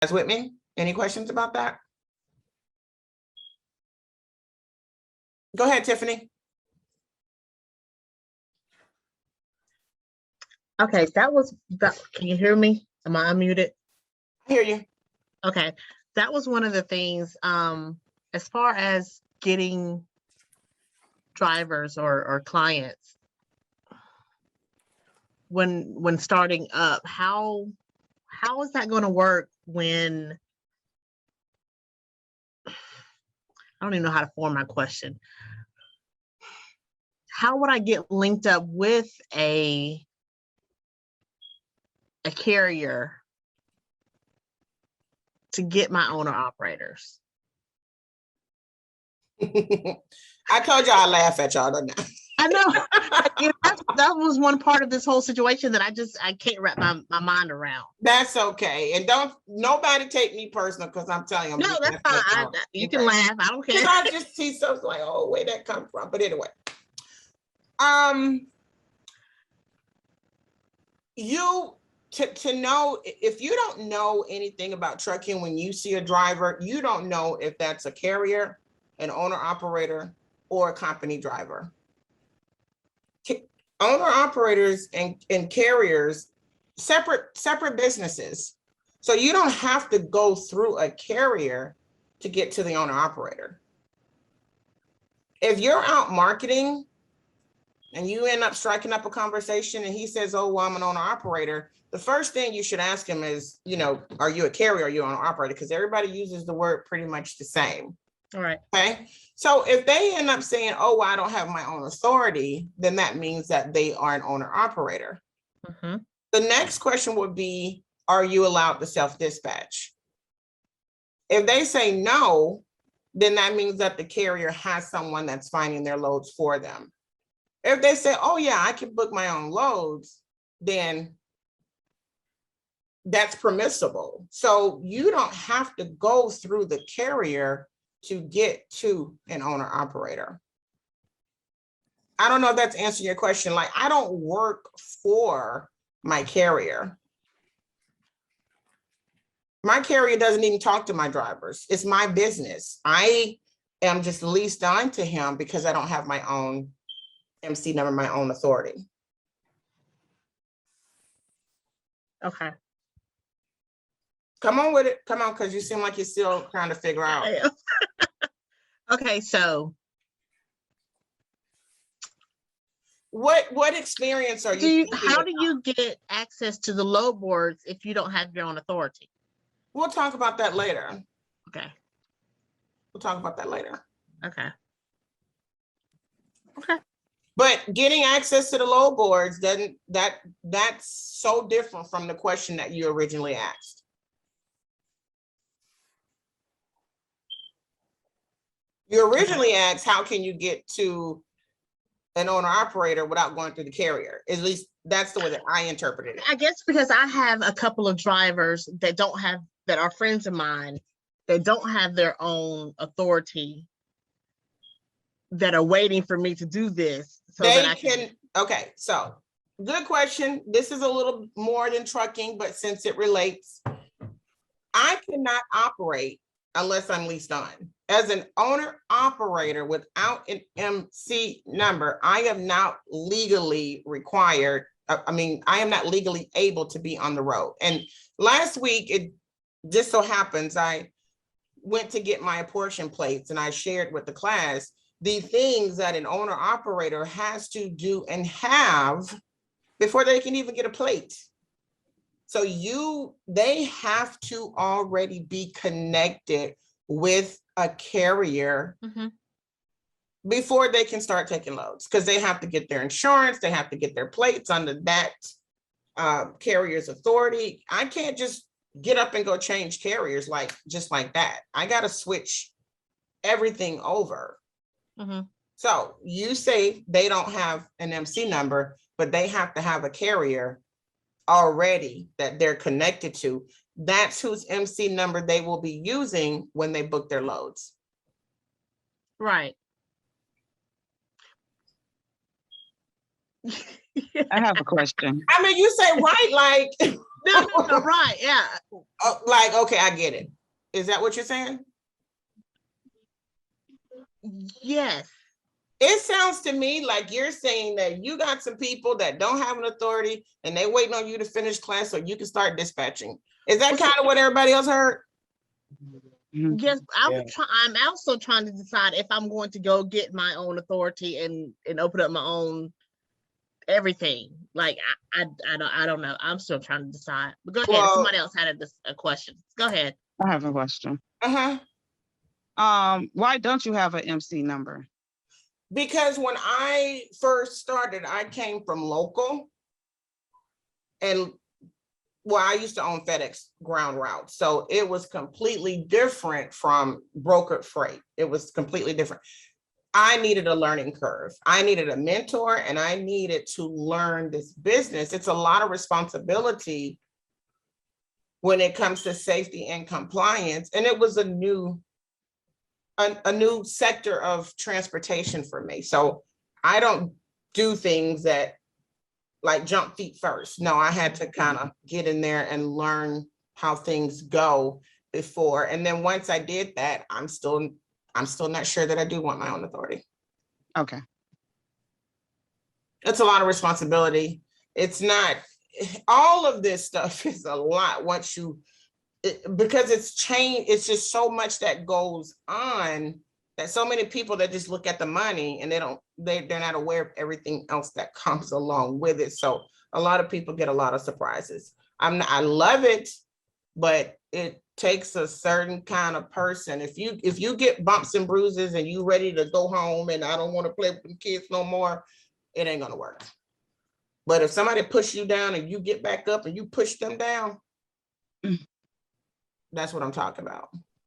Guys with me? Any questions about that? Go ahead, Tiffany. Okay, that was, can you hear me? Am I unmuted? I hear you. Okay, that was one of the things, as far as getting drivers or clients, when starting up, how is that going to work when, I don't even know how to form my question. How would I get linked up with a carrier to get my owner operators? I told y'all I laugh at y'all, didn't I? I know. that was one part of this whole situation that I can't wrap my mind around. That's okay. And don't nobody take me personal because I'm telling you. No, that's fine. You can laugh. I don't care. I just see stuff like, oh, where that come from? But anyway. You to know, if you don't know anything about trucking, when you see a driver, you don't know if that's a carrier, an owner operator, or a company driver. Owner operators and carriers, separate businesses. So you don't have to go through a carrier to get to the owner operator. If you're out marketing and you end up striking up a conversation and he says, oh, well, I'm an owner operator, the first thing you should ask him is, are you a carrier or are you an owner operator? Because everybody uses the word pretty much the same. All right. Okay. So if they end up saying, oh, well, I don't have my own authority, then that means that they are an owner operator. Mm-hmm. The next question would be, are you allowed to self-dispatch? If they say no, then that means that the carrier has someone that's finding their loads for them. If they say, oh yeah, I can book my own loads, then that's permissible. So you don't have to go through the carrier to get to an owner operator. I don't know if that's answering your question. Like, I don't work for my carrier. My carrier doesn't even talk to my drivers. It's my business. I am just leased on to him because I don't have my own MC number, my own authority. Okay. Come on with it. Come on, because you seem like you're still trying to figure out. Okay, so what experience are you? How do you get access to the load boards if you don't have your own authority? We'll talk about that later. Okay. We'll talk about that later. Okay. Okay. But getting access to the load boards that's so different from the question that you originally asked. You originally asked, how can you get to an owner operator without going through the carrier? At least that's the way that I interpreted it. I guess because I have a couple of drivers that are friends of mine that don't have their own authority that are waiting for me to do this so that I can. Okay, so good question. This is a little more than trucking, but since it relates, I cannot operate unless I'm leased on. As an owner operator without an MC number, I am not legally required. I am not legally able to be on the road. And last week, it just so happens I went to get my apportion plates and I shared with the class the things that an owner operator has to do and have before they can even get a plate. So they have to already be connected with a carrier before they can start taking loads, because they have to get their insurance, they have to get their plates under that carrier's authority. I can't just get up and go change carriers just like that. I got to switch everything over. So you say they don't have an MC number, but they have to have a carrier already that they're connected to. That's whose MC number they will be using when they book their loads. Right. I have a question. I mean, you say right, like No, right, yeah. Like, okay, I get it. Is that what you're saying? Yes. It sounds to me like you're saying that you got some people that don't have an authority and they waiting on you to finish class so you can start dispatching. Is that kind of what everybody else heard? Yes, I'm also trying to decide if I'm going to go get my own authority and open up my own everything. Like I don't know. I'm still trying to decide. But go ahead. Well, Somebody else had a question. Go ahead. I have a question. uh-huh. Why don't you have an MC number? Because when I first started, I came from local. And well, I used to own FedEx ground route. So it was completely different from brokered freight. It was completely different. I needed a learning curve. I needed a mentor and I needed to learn this business. It's a lot of responsibility when it comes to safety and compliance. And it was a new sector of transportation for me. So I don't do things that like jump feet first. No, I had to kind of get in there and learn how things go before. And then once I did that, I'm still not sure that I do want my own authority. Okay. It's a lot of responsibility. It's not, all of this stuff is a lot once you, because it's changed, it's just so much that goes on that so many people that just look at the money and they're not aware of everything else that comes along with it. So a lot of people get a lot of surprises. I love it, but it takes a certain kind of person. If you get bumps and bruises and you ready to go home and I don't want to play with the kids no more, it ain't gonna work. But if somebody push you down and you get back up and you push them down, that's what I'm talking about.